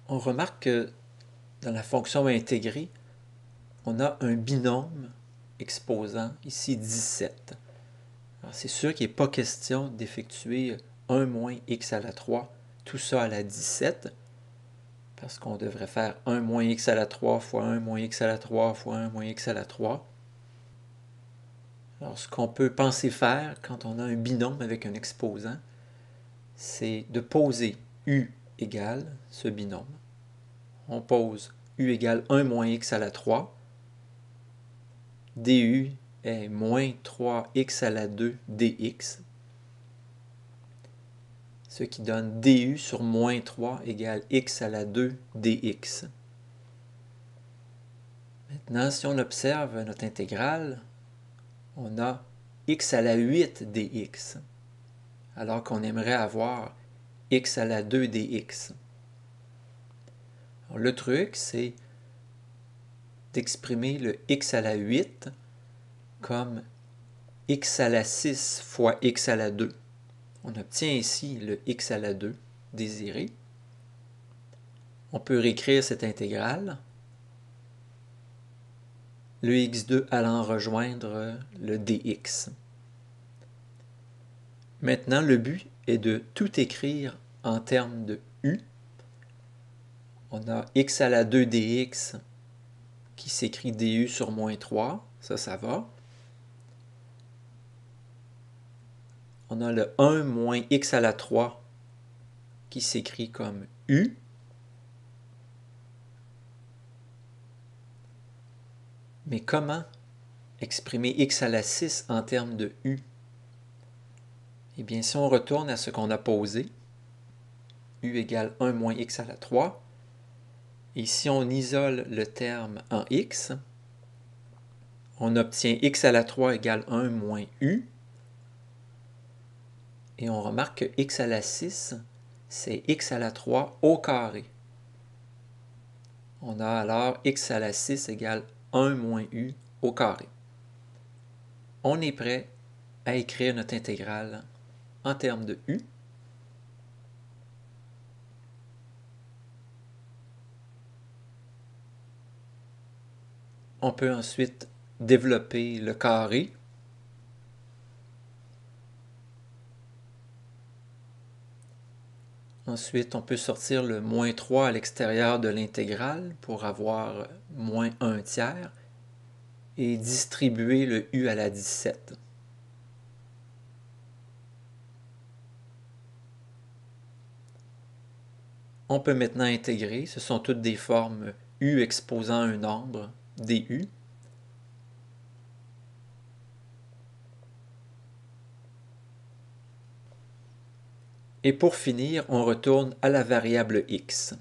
On remarque que dans la fonction intégrée, on a un binôme exposant ici 17. Alors c'est sûr qu'il n'est pas question d'effectuer 1 moins x à la 3, tout ça à la 17, parce qu'on devrait faire 1 moins x à la 3 fois 1 moins x à la 3 fois 1 moins x à la 3. Alors ce qu'on peut penser faire quand on a un binôme avec un exposant, c'est de poser u égale ce binôme. On pose u égale 1 moins x à la 3. du est moins 3x à la 2 dx, ce qui donne du sur moins 3 égale x à la 2 dx. Maintenant, si on observe notre intégrale, on a x à la 8 dx, alors qu'on aimerait avoir x à la 2 dx. Alors, le truc, c'est d'exprimer le x à la 8 comme x à la 6 fois x à la 2. On obtient ici le x à la 2 désiré. On peut réécrire cette intégrale, le x2 allant rejoindre le dx. Maintenant, le but est de tout écrire en termes de u. On a x à la 2 dx qui s'écrit du sur moins 3, ça va. On a le 1 moins x à la 3 qui s'écrit comme u. Mais comment exprimer x à la 6 en termes de u? Eh bien, si on retourne à ce qu'on a posé, u égale 1 moins x à la 3, et si on isole le terme en x, on obtient x à la 3 égale 1 moins u, et on remarque que x à la 6, c'est x à la 3 au carré. On a alors x à la 6 égale 1 moins u au carré. On est prêt à écrire notre intégrale en termes de u. On peut ensuite développer le carré. Ensuite, on peut sortir le moins 3 à l'extérieur de l'intégrale pour avoir moins 1 tiers et distribuer le u à la 17. On peut maintenant intégrer, ce sont toutes des formes u exposant un nombre, du. Et pour finir, on retourne à la variable x.